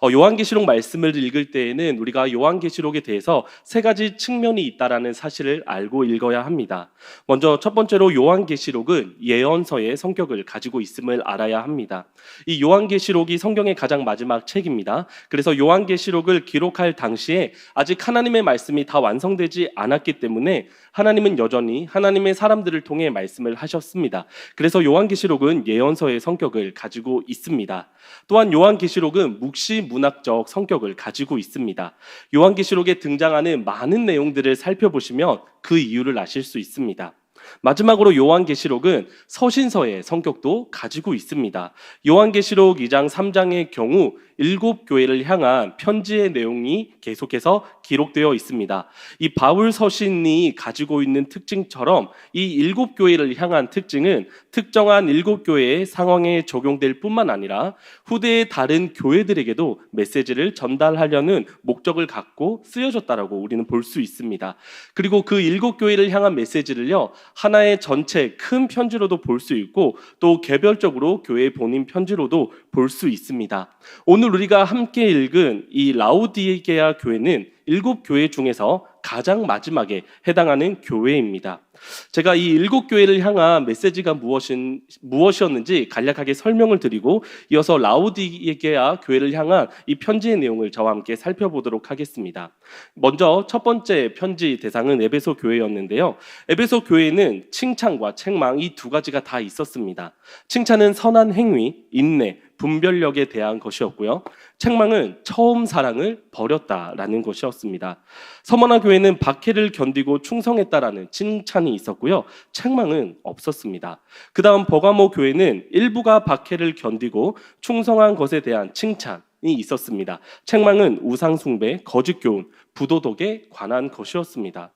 요한계시록 말씀을 읽을 때에는 우리가 요한계시록에 대해서 세 가지 측면이 있다라는 사실을 알고 읽어야 합니다. 먼저 첫 번째로 요한계시록은 예언서의 성격을 가지고 있음을 알아야 합니다. 이 요한계시록이 성경의 가장 마지막 책입니다. 그래서 요한계시록을 기록할 당시에 아직 하나님의 말씀이 다 완성되지 않았기 때문에 하나님은 여전히 하나님의 사람들을 통해 말씀을 하셨습니다. 그래서 요한계시록은 예언서의 성격을 가지고 있습니다. 또한 요한계시록은 묵시문학적 성격을 가지고 있습니다. 요한계시록에 등장하는 많은 내용들을 살펴보시면 그 이유를 아실 수 있습니다. 마지막으로 요한계시록은 서신서의 성격도 가지고 있습니다. 요한계시록 2장 3장의 경우 7교회를 향한 편지의 내용이 계속해서 기록되어 있습니다. 이 바울 서신이 가지고 있는 특징처럼 이 7교회를 향한 특징은 특정한 7교회의 상황에 적용될 뿐만 아니라 후대의 다른 교회들에게도 메시지를 전달하려는 목적을 갖고 쓰여졌다라고 우리는 볼 수 있습니다. 그리고 그 7교회를 향한 메시지를요, 하나의 전체 큰 편지로도 볼 수 있고 또 개별적으로 교회 본인 편지로도 볼 수 있습니다. 오늘 우리가 함께 읽은 이 라오디게아 교회는 7교회 중에서 가장 마지막에 해당하는 교회입니다. 제가 이 7교회를 향한 메시지가 무엇이었는지 간략하게 설명을 드리고 이어서 라오디게아 교회를 향한 이 편지의 내용을 저와 함께 살펴보도록 하겠습니다. 먼저 첫 번째 편지 대상은 에베소 교회였는데요. 에베소 교회는 칭찬과 책망 이 두 가지가 다 있었습니다. 칭찬은 선한 행위, 인내, 분별력에 대한 것이었고요. 책망은 처음 사랑을 버렸다라는 것이었습니다. 서머나 교회는 박해를 견디고 충성했다라는 칭찬이 있었고요. 책망은 없었습니다. 그 다음 버가모 교회는 일부가 박해를 견디고 충성한 것에 대한 칭찬이 있었습니다. 책망은 우상숭배, 거짓교훈, 부도덕에 관한 것이었습니다.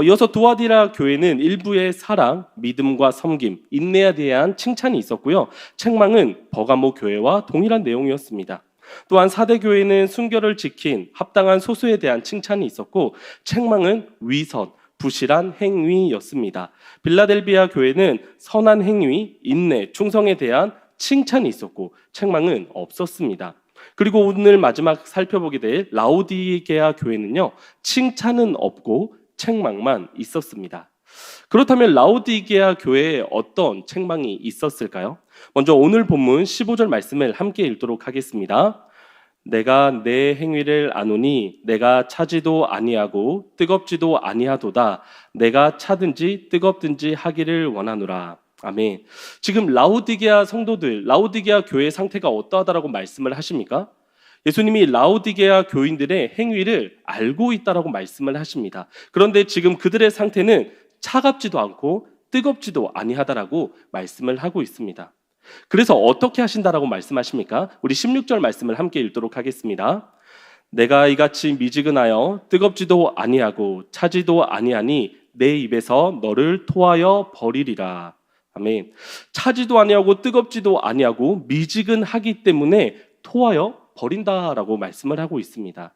이어서 두아디라 교회는 일부의 사랑, 믿음과 섬김, 인내에 대한 칭찬이 있었고요. 책망은 버가모 교회와 동일한 내용이었습니다. 또한 사대교회는 순결을 지킨 합당한 소수에 대한 칭찬이 있었고 책망은 위선, 부실한 행위였습니다. 빌라델비아 교회는 선한 행위, 인내, 충성에 대한 칭찬이 있었고 책망은 없었습니다. 그리고 오늘 마지막 살펴보게 될 라오디게아 교회는요, 칭찬은 없고 책망만 있었습니다. 그렇다면 라오디게아 교회에 어떤 책망이 있었을까요? 먼저 오늘 본문 15절 말씀을 함께 읽도록 하겠습니다. 내가 내 행위를 아노니 내가 차지도 아니하고 뜨겁지도 아니하도다. 내가 차든지 뜨겁든지 하기를 원하노라. 아멘. 지금 라오디게아 성도들, 라오디게아 교회의 상태가 어떠하다라고 말씀을 하십니까? 예수님이 라오디게아 교인들의 행위를 알고 있다라고 말씀을 하십니다. 그런데 지금 그들의 상태는 차갑지도 않고 뜨겁지도 아니하다라고 말씀을 하고 있습니다. 그래서 어떻게 하신다라고 말씀하십니까? 우리 16절 말씀을 함께 읽도록 하겠습니다. 내가 이같이 미지근하여 뜨겁지도 아니하고 차지도 아니하니 내 입에서 너를 토하여 버리리라. 아멘. 차지도 아니하고 뜨겁지도 아니하고 미지근하기 때문에 토하여 버린다라고 말씀을 하고 있습니다.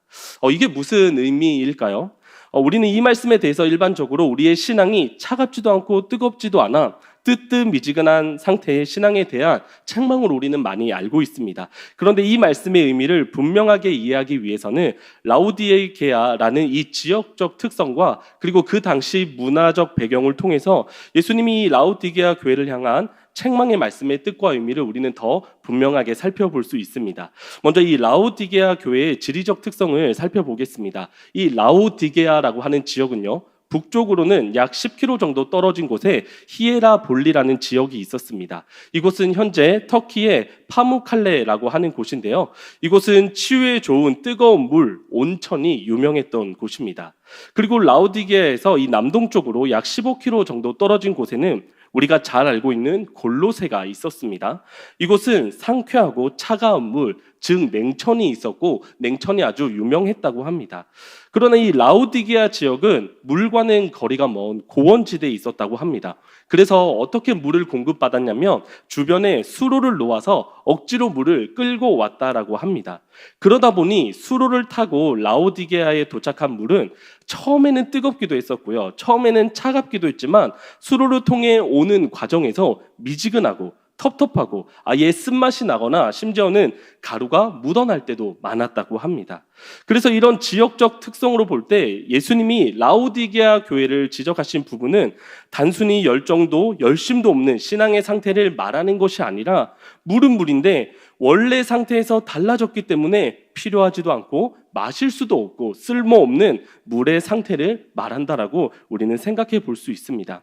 이게 무슨 의미일까요? 우리는 이 말씀에 대해서 일반적으로 우리의 신앙이 차갑지도 않고 뜨겁지도 않아 뜨뜻미지근한 상태의 신앙에 대한 책망을 우리는 많이 알고 있습니다. 그런데 이 말씀의 의미를 분명하게 이해하기 위해서는 라오디게아라는 이 지역적 특성과 그리고 그 당시 문화적 배경을 통해서 예수님이 라오디게아 교회를 향한 책망의 말씀의 뜻과 의미를 우리는 더 분명하게 살펴볼 수 있습니다. 먼저 이 라오디게아 교회의 지리적 특성을 살펴보겠습니다. 이 라오디게아라고 하는 지역은요, 북쪽으로는 약 10km 정도 떨어진 곳에 히에라볼리라는 지역이 있었습니다. 이곳은 현재 터키의 파무칼레라고 하는 곳인데요. 이곳은 치유에 좋은 뜨거운 물, 온천이 유명했던 곳입니다. 그리고 라오디게아에서 이 남동쪽으로 약 15km 정도 떨어진 곳에는 우리가 잘 알고 있는 골로새가 있었습니다. 이곳은 상쾌하고 차가운 물, 즉 냉천이 있었고 냉천이 아주 유명했다고 합니다. 그러나 이 라오디게아 지역은 물과는 거리가 먼 고원지대에 있었다고 합니다. 그래서 어떻게 물을 공급받았냐면 주변에 수로를 놓아서 억지로 물을 끌고 왔다라고 합니다. 그러다 보니 수로를 타고 라오디게아에 도착한 물은 처음에는 뜨겁기도 했었고요. 처음에는 차갑기도 했지만 수로를 통해 오는 과정에서 미지근하고 텁텁하고 아예 쓴맛이 나거나 심지어는 가루가 묻어날 때도 많았다고 합니다. 그래서 이런 지역적 특성으로 볼 때 예수님이 라오디게아 교회를 지적하신 부분은 단순히 열정도 열심도 없는 신앙의 상태를 말하는 것이 아니라 물은 물인데 원래 상태에서 달라졌기 때문에 필요하지도 않고 마실 수도 없고 쓸모없는 물의 상태를 말한다라고 우리는 생각해 볼 수 있습니다.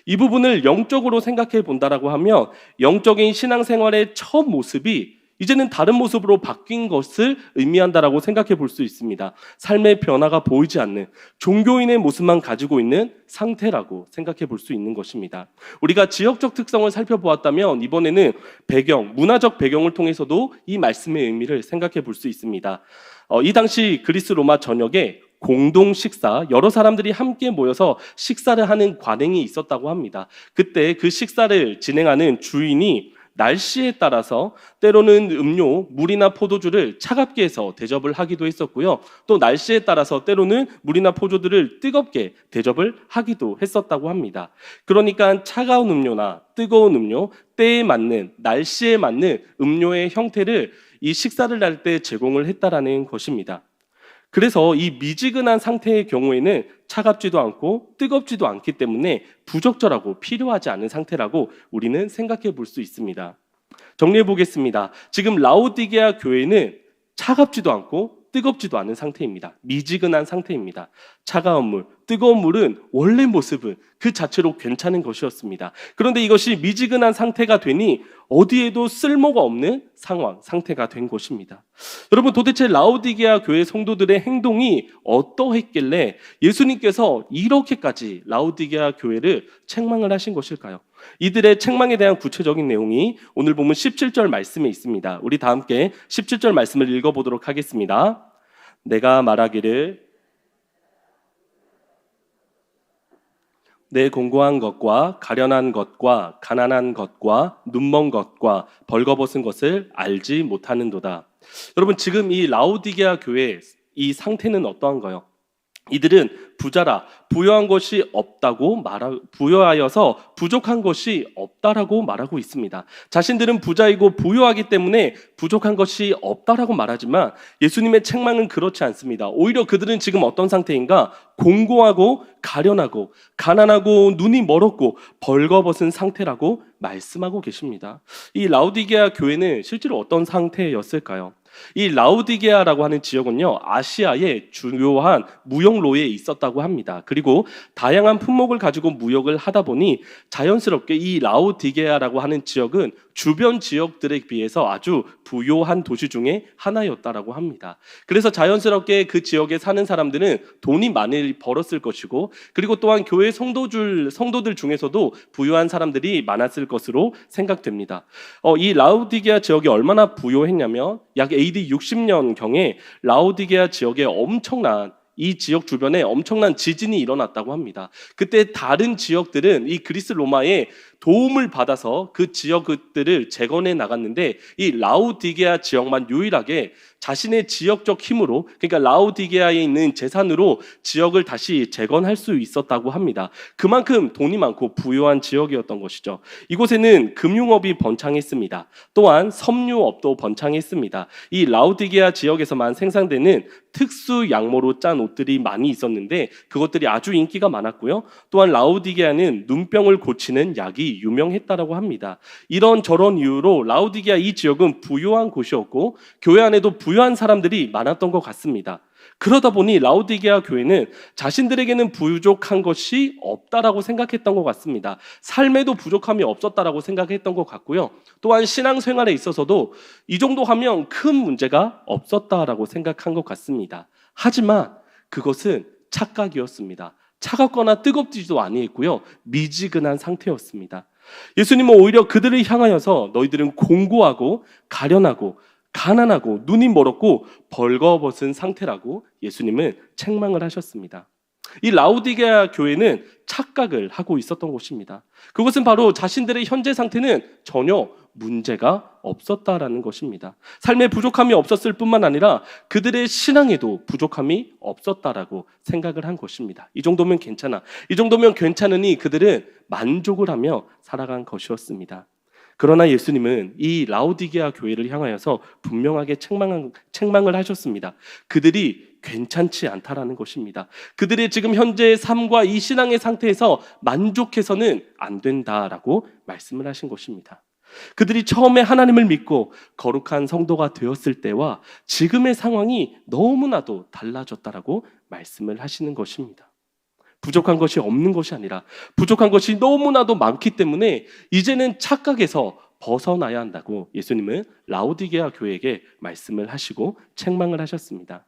이 부분을 영적으로 생각해 본다라고 하면 영적인 신앙생활의 첫 모습이 이제는 다른 모습으로 바뀐 것을 의미한다라고 생각해 볼 수 있습니다. 삶의 변화가 보이지 않는 종교인의 모습만 가지고 있는 상태라고 생각해 볼 수 있는 것입니다. 우리가 지역적 특성을 살펴보았다면 이번에는 문화적 배경을 통해서도 이 말씀의 의미를 생각해 볼 수 있습니다. 이 당시 그리스 로마 전역에 공동 식사, 여러 사람들이 함께 모여서 식사를 하는 관행이 있었다고 합니다. 그때 그 식사를 진행하는 주인이 날씨에 따라서 때로는 음료, 물이나 포도주를 차갑게 해서 대접을 하기도 했었고요. 또 날씨에 따라서 때로는 물이나 포도주를 뜨겁게 대접을 하기도 했었다고 합니다. 그러니까 차가운 음료나 뜨거운 음료, 때에 맞는, 날씨에 맞는 음료의 형태를 이 식사를 할 때 제공을 했다라는 것입니다. 그래서 이 미지근한 상태의 경우에는 차갑지도 않고 뜨겁지도 않기 때문에 부적절하고 필요하지 않은 상태라고 우리는 생각해 볼 수 있습니다. 정리해 보겠습니다. 지금 라오디게아 교회는 차갑지도 않고 뜨겁지도 않은 상태입니다. 미지근한 상태입니다. 차가운 물, 뜨거운 물은 원래 모습은 그 자체로 괜찮은 것이었습니다. 그런데 이것이 미지근한 상태가 되니 어디에도 쓸모가 없는 상태가 된 것입니다. 여러분, 도대체 라오디게아 교회 성도들의 행동이 어떠했길래 예수님께서 이렇게까지 라오디게아 교회를 책망을 하신 것일까요? 이들의 책망에 대한 구체적인 내용이 오늘 보면 17절 말씀에 있습니다. 우리 다 함께 17절 말씀을 읽어보도록 하겠습니다. 내가 말하기를 내 공고한 것과 가련한 것과 가난한 것과 눈먼 것과 벌거벗은 것을 알지 못하는도다. 여러분, 지금 이 라오디게아 교회의 이 상태는 어떠한가요? 이들은 부자라 부여한 것이 없다고 부여하여서 부족한 것이 없다라고 말하고 있습니다. 자신들은 부자이고 부유하기 때문에 부족한 것이 없다라고 말하지만 예수님의 책망은 그렇지 않습니다. 오히려 그들은 지금 어떤 상태인가? 공고하고 가련하고 가난하고 눈이 멀었고 벌거벗은 상태라고 말씀하고 계십니다. 이 라오디게아 교회는 실제로 어떤 상태였을까요? 이 라오디게아라고 하는 지역은요, 아시아의 주요한 무역로에 있었다고 합니다. 그리고 다양한 품목을 가지고 무역을 하다 보니 자연스럽게 이 라오디게아라고 하는 지역은 주변 지역들에 비해서 아주 부유한 도시 중에 하나였다라고 합니다. 그래서 자연스럽게 그 지역에 사는 사람들은 돈이 많이 벌었을 것이고, 그리고 또한 교회 성도들 중에서도 부유한 사람들이 많았을 것으로 생각됩니다. 이 라오디게아 지역이 얼마나 부유했냐면 약 AD 60년경에 라오디게아 지역에 이 지역 주변에 엄청난 지진이 일어났다고 합니다. 그때 다른 지역들은 이 그리스 로마의 도움을 받아서 그 지역들을 재건해 나갔는데 이 라오디게아 지역만 유일하게 자신의 지역적 힘으로, 그러니까 라오디게아에 있는 재산으로 지역을 다시 재건할 수 있었다고 합니다. 그만큼 돈이 많고 부유한 지역이었던 것이죠. 이곳에는 금융업이 번창했습니다. 또한 섬유업도 번창했습니다. 이 라오디게아 지역에서만 생산되는 특수 양모로 짠 옷들이 많이 있었는데 그것들이 아주 인기가 많았고요. 또한 라오디게아는 눈병을 고치는 약이 유명했다라고 합니다. 이런저런 이유로 라오디게아 이 지역은 부유한 곳이었고 교회 안에도 부유한 사람들이 많았던 것 같습니다. 그러다 보니 라오디게아 교회는 자신들에게는 부족한 것이 없다라고 생각했던 것 같습니다. 삶에도 부족함이 없었다라고 생각했던 것 같고요. 또한 신앙생활에 있어서도 이 정도 하면 큰 문제가 없었다라고 생각한 것 같습니다. 하지만 그것은 착각이었습니다. 차갑거나 뜨겁지도 아니했고요. 미지근한 상태였습니다. 예수님은 오히려 그들을 향하여서 너희들은 공고하고 가련하고 가난하고 눈이 멀었고 벌거벗은 상태라고 예수님은 책망을 하셨습니다. 이 라오디게아 교회는 착각을 하고 있었던 것입니다. 그것은 바로 자신들의 현재 상태는 전혀 문제가 없었다라는 것입니다. 삶에 부족함이 없었을 뿐만 아니라 그들의 신앙에도 부족함이 없었다라고 생각을 한 것입니다. 이 정도면 괜찮아. 이 정도면 괜찮으니 그들은 만족을 하며 살아간 것이었습니다. 그러나 예수님은 이 라오디게아 교회를 향하여서 분명하게 책망을 하셨습니다. 그들이 괜찮지 않다라는 것입니다. 그들의 지금 현재의 삶과 이 신앙의 상태에서 만족해서는 안 된다라고 말씀을 하신 것입니다. 그들이 처음에 하나님을 믿고 거룩한 성도가 되었을 때와 지금의 상황이 너무나도 달라졌다라고 말씀을 하시는 것입니다. 부족한 것이 없는 것이 아니라 부족한 것이 너무나도 많기 때문에 이제는 착각에서 벗어나야 한다고 예수님은 라오디게아 교회에게 말씀을 하시고 책망을 하셨습니다.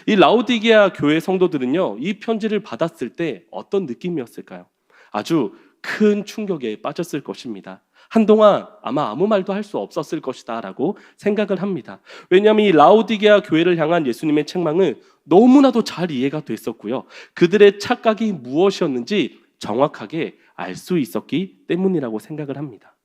이 라오디게아 교회 성도들은요, 이 편지를 받았을 때 어떤 느낌이었을까요? 아주 큰 충격에 빠졌을 것입니다. 한동안 아마 아무 말도 할 수 없었을 것이다 라고 생각을 합니다. 왜냐하면 이 라오디게아 교회를 향한 예수님의 책망은 너무나도 잘 이해가 됐었고요. 그들의 착각이 무엇이었는지 정확하게 알 수 있었기 때문이라고 생각을 합니다.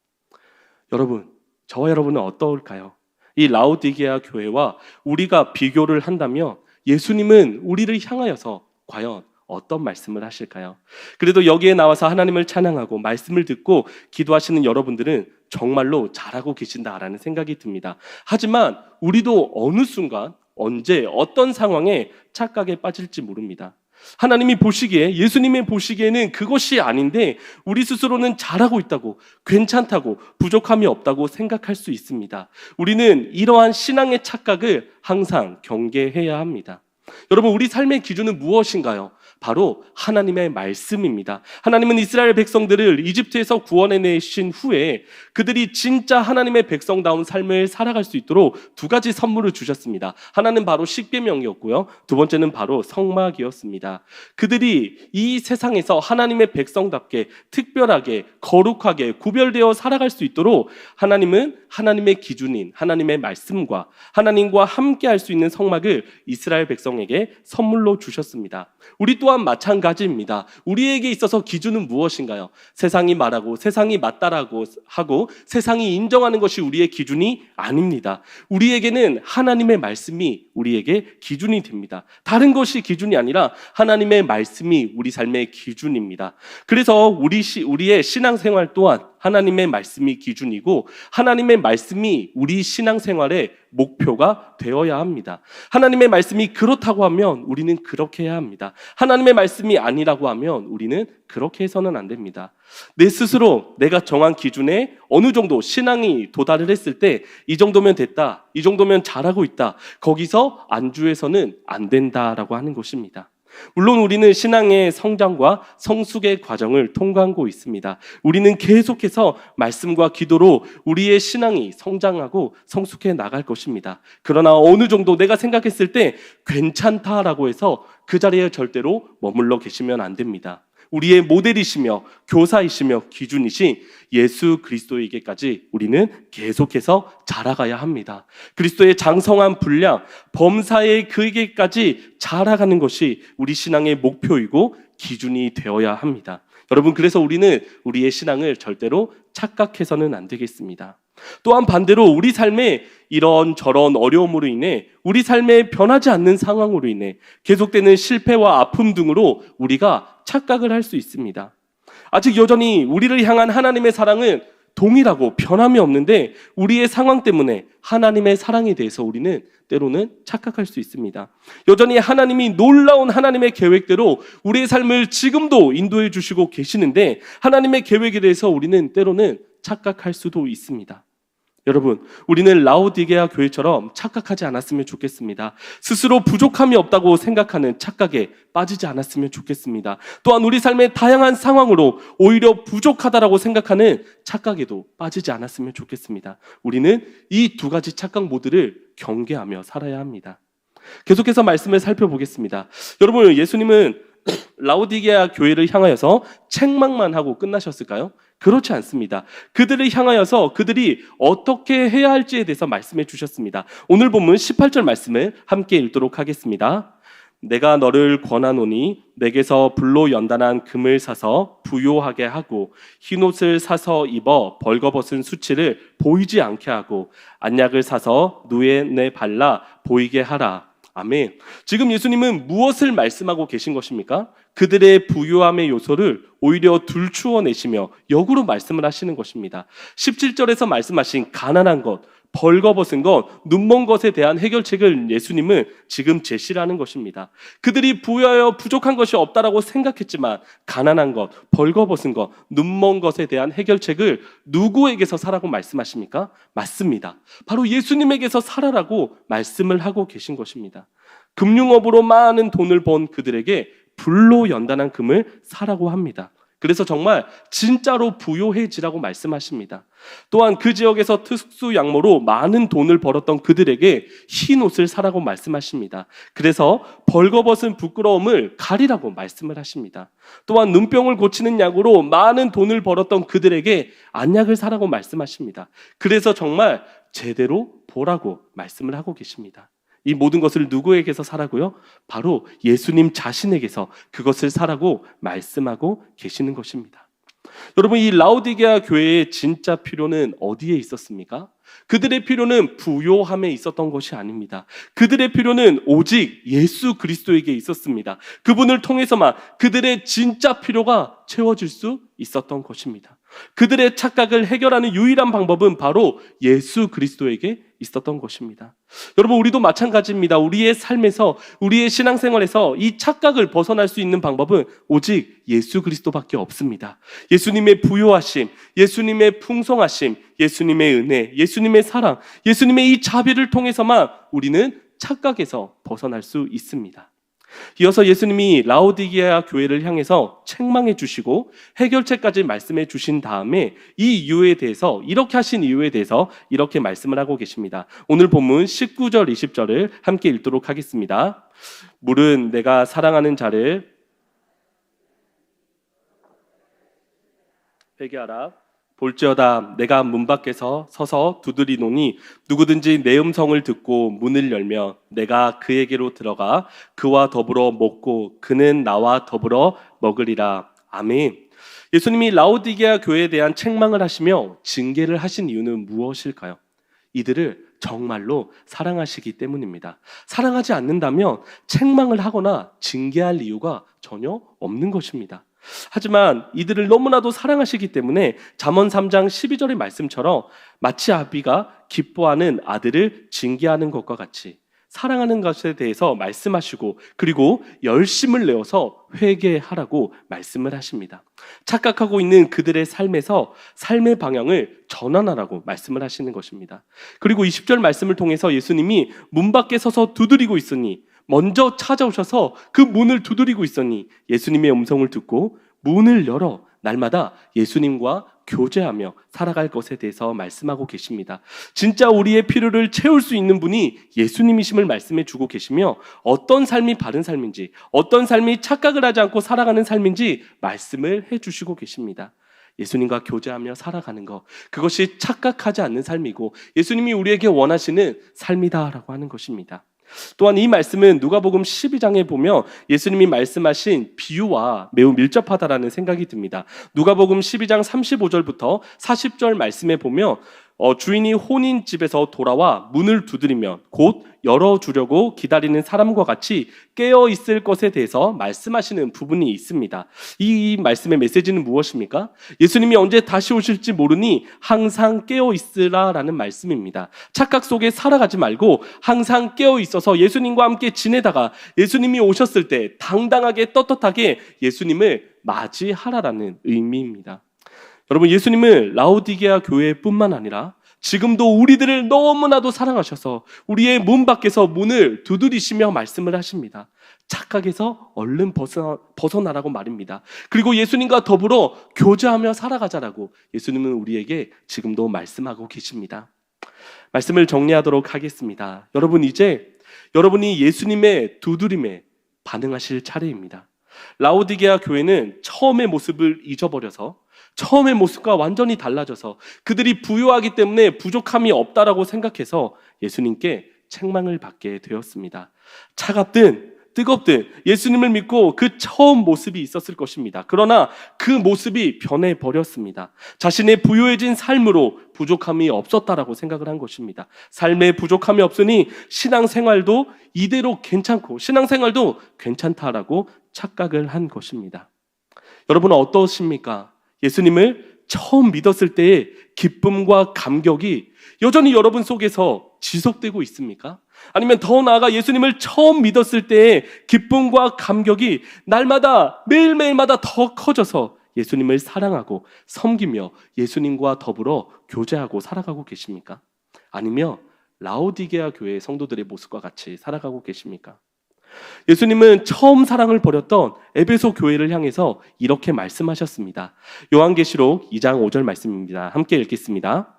여러분, 저와 여러분은 어떨까요? 이 라오디게아 교회와 우리가 비교를 한다면 예수님은 우리를 향하여서 과연 어떤 말씀을 하실까요? 그래도 여기에 나와서 하나님을 찬양하고 말씀을 듣고 기도하시는 여러분들은 정말로 잘하고 계신다라는 생각이 듭니다. 하지만 우리도 어느 순간 언제 어떤 상황에 착각에 빠질지 모릅니다. 하나님이 보시기에, 예수님이 보시기에는 그것이 아닌데 우리 스스로는 잘하고 있다고, 괜찮다고, 부족함이 없다고 생각할 수 있습니다. 우리는 이러한 신앙의 착각을 항상 경계해야 합니다. 여러분, 우리 삶의 기준은 무엇인가요? 바로 하나님의 말씀입니다. 하나님은 이스라엘 백성들을 이집트에서 구원해내신 후에 그들이 진짜 하나님의 백성다운 삶을 살아갈 수 있도록 두 가지 선물을 주셨습니다. 하나는 바로 십계명이었고요, 두 번째는 바로 성막이었습니다. 그들이 이 세상에서 하나님의 백성답게 특별하게 거룩하게 구별되어 살아갈 수 있도록 하나님은 하나님의 기준인 하나님의 말씀과 하나님과 함께 할 수 있는 성막을 이스라엘 백성에게 선물로 주셨습니다. 우리 또한 마찬가지입니다. 우리에게 있어서 기준은 무엇인가요? 세상이 말하고 세상이 맞다라고 하고 세상이 인정하는 것이 우리의 기준이 아닙니다. 우리에게는 하나님의 말씀이 우리에게 기준이 됩니다. 다른 것이 기준이 아니라 하나님의 말씀이 우리 삶의 기준입니다. 그래서 우리의 신앙생활 또한 하나님의 말씀이 기준이고 하나님의 말씀이 우리 신앙생활의 목표가 되어야 합니다. 하나님의 말씀이 그렇다고 하면 우리는 그렇게 해야 합니다. 하나님의 말씀이 아니라고 하면 우리는 그렇게 해서는 안 됩니다. 내 스스로 내가 정한 기준에 어느 정도 신앙이 도달을 했을 때 이 정도면 됐다, 이 정도면 잘하고 있다, 거기서 안주해서는 안 된다라고 하는 것입니다. 물론 우리는 신앙의 성장과 성숙의 과정을 통과하고 있습니다. 우리는 계속해서 말씀과 기도로 우리의 신앙이 성장하고 성숙해 나갈 것입니다. 그러나 어느 정도 내가 생각했을 때 괜찮다라고 해서 그 자리에 절대로 머물러 계시면 안 됩니다. 우리의 모델이시며 교사이시며 기준이신 예수 그리스도에게까지 우리는 계속해서 자라가야 합니다. 그리스도의 장성한 분량, 범사의 그에게까지 자라가는 것이 우리 신앙의 목표이고 기준이 되어야 합니다. 여러분, 그래서 우리는 우리의 신앙을 절대로 착각해서는 안 되겠습니다. 또한 반대로 우리 삶에 이런저런 어려움으로 인해 우리 삶에 변하지 않는 상황으로 인해 계속되는 실패와 아픔 등으로 우리가 착각을 할 수 있습니다. 아직 여전히 우리를 향한 하나님의 사랑은 동일하고 변함이 없는데 우리의 상황 때문에 하나님의 사랑에 대해서 우리는 때로는 착각할 수 있습니다. 여전히 하나님이 놀라운 하나님의 계획대로 우리의 삶을 지금도 인도해 주시고 계시는데 하나님의 계획에 대해서 우리는 때로는 착각할 수도 있습니다. 여러분, 우리는 라오디게아 교회처럼 착각하지 않았으면 좋겠습니다. 스스로 부족함이 없다고 생각하는 착각에 빠지지 않았으면 좋겠습니다. 또한 우리 삶의 다양한 상황으로 오히려 부족하다라고 생각하는 착각에도 빠지지 않았으면 좋겠습니다. 우리는 이 두 가지 착각 모드를 경계하며 살아야 합니다. 계속해서 말씀을 살펴보겠습니다. 여러분, 예수님은 라오디게아 교회를 향하여서 책망만 하고 끝나셨을까요? 그렇지 않습니다. 그들을 향하여서 그들이 어떻게 해야 할지에 대해서 말씀해 주셨습니다. 오늘 본문 18절 말씀을 함께 읽도록 하겠습니다. 내가 너를 권하노니 내게서 불로 연단한 금을 사서 부요하게 하고 흰옷을 사서 입어 벌거벗은 수치를 보이지 않게 하고 안약을 사서 누에 발라 보이게 하라. 아멘. 지금 예수님은 무엇을 말씀하고 계신 것입니까? 그들의 부유함의 요소를 오히려 둘추어내시며 역으로 말씀을 하시는 것입니다. 17절에서 말씀하신 가난한 것, 벌거벗은 것, 눈먼 것에 대한 해결책을 예수님은 지금 제시를 하는 것입니다. 그들이 부유하여 부족한 것이 없다라고 생각했지만 가난한 것, 벌거벗은 것, 눈먼 것에 대한 해결책을 누구에게서 사라고 말씀하십니까? 맞습니다. 바로 예수님에게서 살아라고 말씀을 하고 계신 것입니다. 금융업으로 많은 돈을 번 그들에게 불로 연단한 금을 사라고 합니다. 그래서 정말 진짜로 부요해지라고 말씀하십니다. 또한 그 지역에서 특수 양모로 많은 돈을 벌었던 그들에게 흰 옷을 사라고 말씀하십니다. 그래서 벌거벗은 부끄러움을 가리라고 말씀을 하십니다. 또한 눈병을 고치는 약으로 많은 돈을 벌었던 그들에게 안약을 사라고 말씀하십니다. 그래서 정말 제대로 보라고 말씀을 하고 계십니다. 이 모든 것을 누구에게서 사라고요? 바로 예수님 자신에게서 그것을 사라고 말씀하고 계시는 것입니다. 여러분, 이 라오디게아 교회의 진짜 필요는 어디에 있었습니까? 그들의 필요는 부요함에 있었던 것이 아닙니다. 그들의 필요는 오직 예수 그리스도에게 있었습니다. 그분을 통해서만 그들의 진짜 필요가 채워질 수 있었던 것입니다. 그들의 착각을 해결하는 유일한 방법은 바로 예수 그리스도에게 있었던 것입니다. 여러분, 우리도 마찬가지입니다. 우리의 삶에서, 우리의 신앙생활에서 이 착각을 벗어날 수 있는 방법은 오직 예수 그리스도밖에 없습니다. 예수님의 부요하심, 예수님의 풍성하심, 예수님의 은혜, 예수님의 사랑, 예수님의 이 자비를 통해서만 우리는 착각에서 벗어날 수 있습니다. 이어서 예수님이 라오디게아 교회를 향해서 책망해 주시고 해결책까지 말씀해 주신 다음에 이 이유에 대해서, 이렇게 하신 이유에 대해서 이렇게 말씀을 하고 계십니다. 오늘 본문 19절 20절을 함께 읽도록 하겠습니다. 물은 내가 사랑하는 자를 회개하라. 볼지어다 내가 문 밖에서 서서 두드리노니 누구든지 내 음성을 듣고 문을 열며 내가 그에게로 들어가 그와 더불어 먹고 그는 나와 더불어 먹으리라. 아멘. 예수님이 라오디게아 교회에 대한 책망을 하시며 징계를 하신 이유는 무엇일까요? 이들을 정말로 사랑하시기 때문입니다. 사랑하지 않는다면 책망을 하거나 징계할 이유가 전혀 없는 것입니다. 하지만 이들을 너무나도 사랑하시기 때문에 잠언 3장 12절의 말씀처럼 마치 아비가 기뻐하는 아들을 징계하는 것과 같이 사랑하는 것에 대해서 말씀하시고 그리고 열심을 내어서 회개하라고 말씀을 하십니다. 착각하고 있는 그들의 삶에서 삶의 방향을 전환하라고 말씀을 하시는 것입니다. 그리고 20절 말씀을 통해서 예수님이 문 밖에 서서 두드리고 있으니 먼저 찾아오셔서 그 문을 두드리고 있으니 예수님의 음성을 듣고 문을 열어 날마다 예수님과 교제하며 살아갈 것에 대해서 말씀하고 계십니다. 진짜 우리의 필요를 채울 수 있는 분이 예수님이심을 말씀해 주고 계시며 어떤 삶이 바른 삶인지, 어떤 삶이 착각을 하지 않고 살아가는 삶인지 말씀을 해 주시고 계십니다. 예수님과 교제하며 살아가는 것, 그것이 착각하지 않는 삶이고 예수님이 우리에게 원하시는 삶이다라고 하는 것입니다. 또한 이 말씀은 누가복음 12장에 보면 예수님이 말씀하신 비유와 매우 밀접하다라는 생각이 듭니다. 누가복음 12장 35절부터 40절 말씀에 보면 주인이 혼인집에서 돌아와 문을 두드리면 곧 열어주려고 기다리는 사람과 같이 깨어있을 것에 대해서 말씀하시는 부분이 있습니다. 이 말씀의 메시지는 무엇입니까? 예수님이 언제 다시 오실지 모르니 항상 깨어있으라라는 말씀입니다. 착각 속에 살아가지 말고 항상 깨어있어서 예수님과 함께 지내다가 예수님이 오셨을 때 당당하게 떳떳하게 예수님을 맞이하라라는 의미입니다. 여러분, 예수님은 라오디게아 교회뿐만 아니라 지금도 우리들을 너무나도 사랑하셔서 우리의 문 밖에서 문을 두드리시며 말씀을 하십니다. 착각에서 얼른 벗어나라고 말입니다. 그리고 예수님과 더불어 교제하며 살아가자라고 예수님은 우리에게 지금도 말씀하고 계십니다. 말씀을 정리하도록 하겠습니다. 여러분, 이제 여러분이 예수님의 두드림에 반응하실 차례입니다. 라오디게아 교회는 처음의 모습을 잊어버려서 처음의 모습과 완전히 달라져서 그들이 부유하기 때문에 부족함이 없다라고 생각해서 예수님께 책망을 받게 되었습니다. 차갑든 뜨겁든 예수님을 믿고 그 처음 모습이 있었을 것입니다. 그러나 그 모습이 변해버렸습니다. 자신의 부유해진 삶으로 부족함이 없었다라고 생각을 한 것입니다. 삶에 부족함이 없으니 신앙생활도 이대로 괜찮고 신앙생활도 괜찮다라고 착각을 한 것입니다. 여러분은 어떠십니까? 예수님을 처음 믿었을 때의 기쁨과 감격이 여전히 여러분 속에서 지속되고 있습니까? 아니면 더 나아가 예수님을 처음 믿었을 때의 기쁨과 감격이 날마다 매일매일마다 더 커져서 예수님을 사랑하고 섬기며 예수님과 더불어 교제하고 살아가고 계십니까? 아니면 라오디게아 교회의 성도들의 모습과 같이 살아가고 계십니까? 예수님은 처음 사랑을 버렸던 에베소 교회를 향해서 이렇게 말씀하셨습니다. 요한계시록 2장 5절 말씀입니다. 함께 읽겠습니다.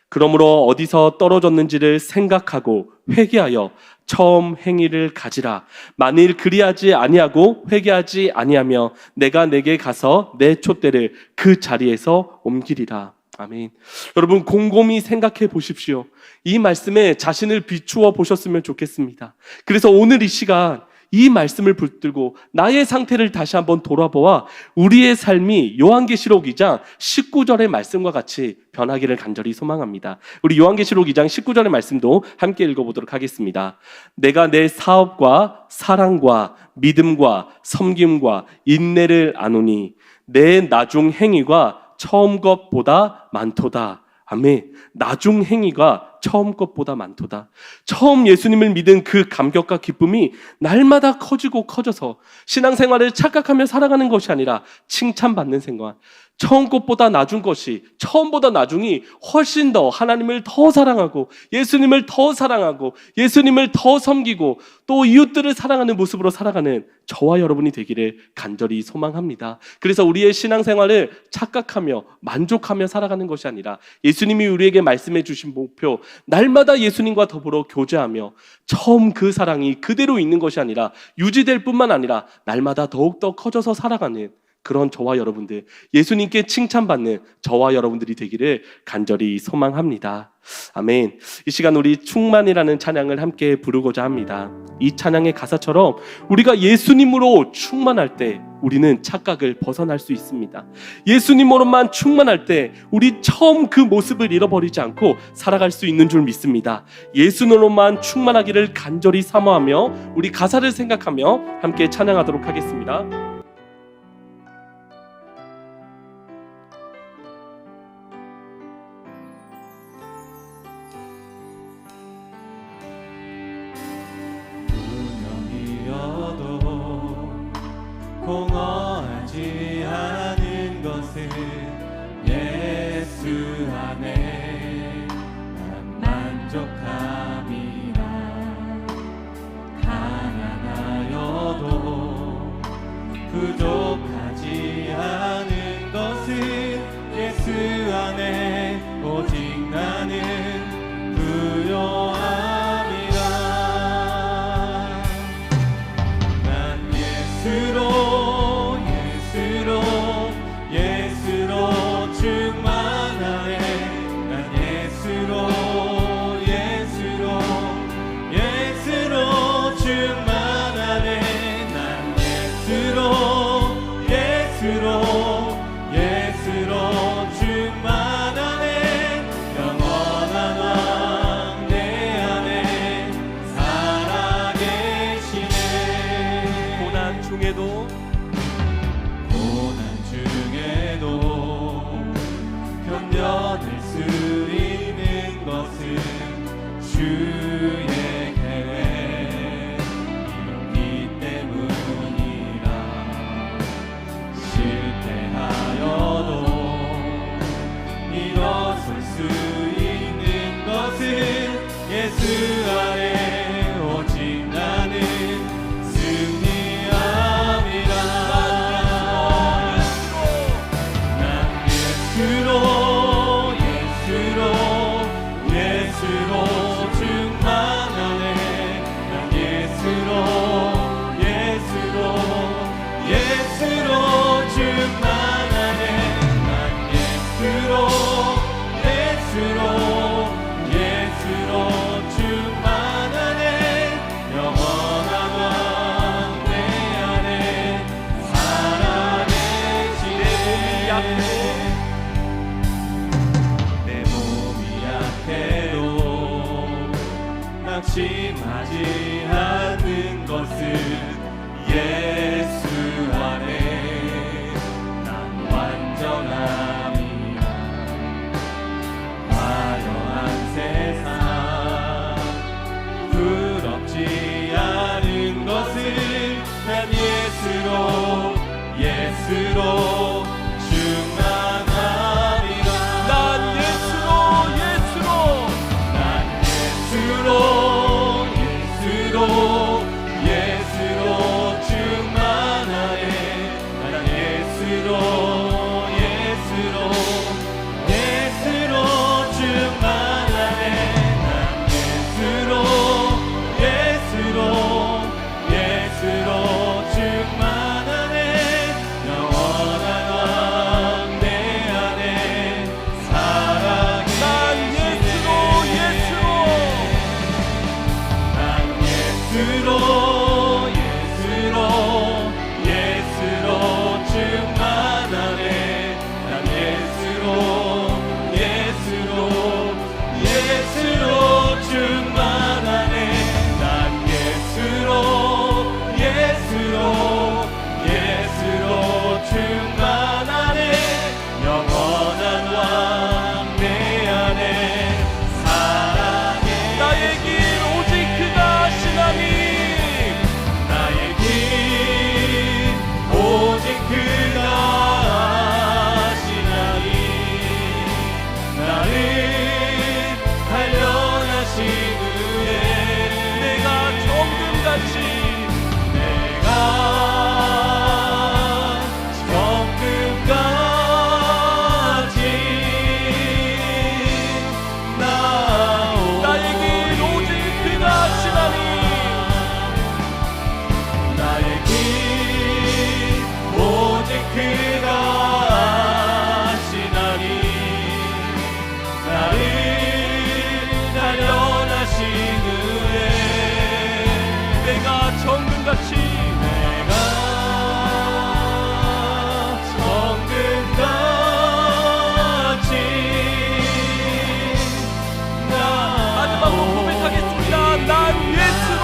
그러므로 어디서 떨어졌는지를 생각하고 회개하여 처음 행위를 가지라. 만일 그리하지 아니하고 회개하지 아니하며 내가 내게 가서 내 촛대를 그 자리에서 옮기리라. 아멘. 여러분 곰곰이 생각해 보십시오. 이 말씀에 자신을 비추어 보셨으면 좋겠습니다. 그래서 오늘 이 시간 이 말씀을 붙들고 나의 상태를 다시 한번 돌아보아 우리의 삶이 요한계시록 2장 19절의 말씀과 같이 변하기를 간절히 소망합니다. 우리 요한계시록 2장 19절의 말씀도 함께 읽어보도록 하겠습니다. 내가 내 사업과 사랑과 믿음과 섬김과 인내를 아노니 내 나중 행위가 처음 것보다 많도다. 아멘. 나중 행위가 처음 것보다 많도다. 처음 예수님을 믿은 그 감격과 기쁨이 날마다 커지고 커져서 신앙생활을 착각하며 살아가는 것이 아니라 칭찬받는 생활. 처음 것보다 나중 것이, 처음보다 나중이 훨씬 더 하나님을 더 사랑하고 예수님을 더 사랑하고 예수님을 더 섬기고 또 이웃들을 사랑하는 모습으로 살아가는 저와 여러분이 되기를 간절히 소망합니다. 그래서 우리의 신앙생활을 착각하며 만족하며 살아가는 것이 아니라 예수님이 우리에게 말씀해 주신 목표, 날마다 예수님과 더불어 교제하며 처음 그 사랑이 그대로 있는 것이 아니라 유지될 뿐만 아니라 날마다 더욱더 커져서 살아가는 그런 저와 여러분들, 예수님께 칭찬받는 저와 여러분들이 되기를 간절히 소망합니다. 아멘. 이 시간 우리 충만이라는 찬양을 함께 부르고자 합니다. 이 찬양의 가사처럼 우리가 예수님으로 충만할 때 우리는 착각을 벗어날 수 있습니다. 예수님으로만 충만할 때 우리 처음 그 모습을 잃어버리지 않고 살아갈 수 있는 줄 믿습니다. 예수님으로만 충만하기를 간절히 사모하며 우리 가사를 생각하며 함께 찬양하도록 하겠습니다. 공허하지 않은 것은 예수 안에 난 만족함이라. 가난하여도 부족하지 않은 것은 예수 안에 오직 나는 부요함이라. 난 예수로 충만하네. 난 예수로 충만하네. 난 예수로 충만하네. 영원한 왕 내 안에 살아계시네. 고난 중에도 견뎌낼 수 있는 것은 주의 계획 이렇기 때문이라. 실패하여도 일어설 수 있는 것은 예수 안에 오직 나는 승리함이라. 난 예수로 충만하네. 난 예수로 충만하네. 난 예수로 충만하네. 의심하지 않는 것은 예수 안에 난 완전함이라. 화려한 세상 부럽지 않은 것은 난 예수로 충만함이라. 난 예수로 충만하네. 난 예수로 충만하네. 난 예수로 충만하네. 영원한 왕 내 안에 살아계시네. 난 예수로 충만하네. 난 예수로 충만하네. 난 예수로 충만하네. 영원한 왕 내 안에 살아계시네. 나의 길 오직 그가 하시나니. 나의 길 오직 그가 하시나니. 나를 단련하신 후에 내가 정금같이 나의 길 오직 그가 하시나니. 나의 길 오직 그가 하시나니. 나를 단련하신 후에 내가 정금같이 마지막으로 고백하겠습니다. 난 예수로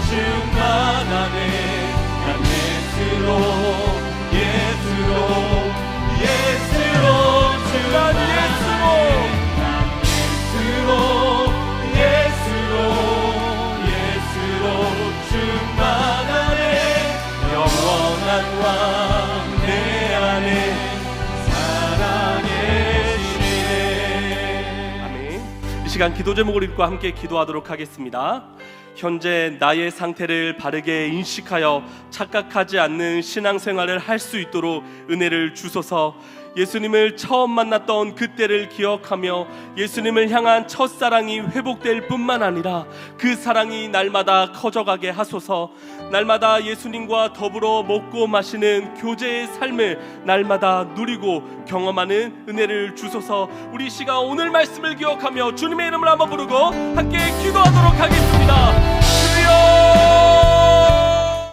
충만하네. 난 예수로 충만하네. 영원한 왕 내 안에 살아계시네. 아멘. 이 시간 기도 제목을 읽고 함께 기도하도록 하겠습니다. 현재 나의 상태를 바르게 인식하여 착각하지 않는 신앙생활을 할 수 있도록 은혜를 주소서. 예수님을 처음 만났던 그때를 기억하며 예수님을 향한 첫사랑이 회복될 뿐만 아니라 그 사랑이 날마다 커져가게 하소서. 날마다 예수님과 더불어 먹고 마시는 교제의 삶을 날마다 누리고 경험하는 은혜를 주소서. 우리 시간 오늘 말씀을 기억하며 주님의 이름을 한번 부르고 함께 기도하도록 하겠습니다. 주여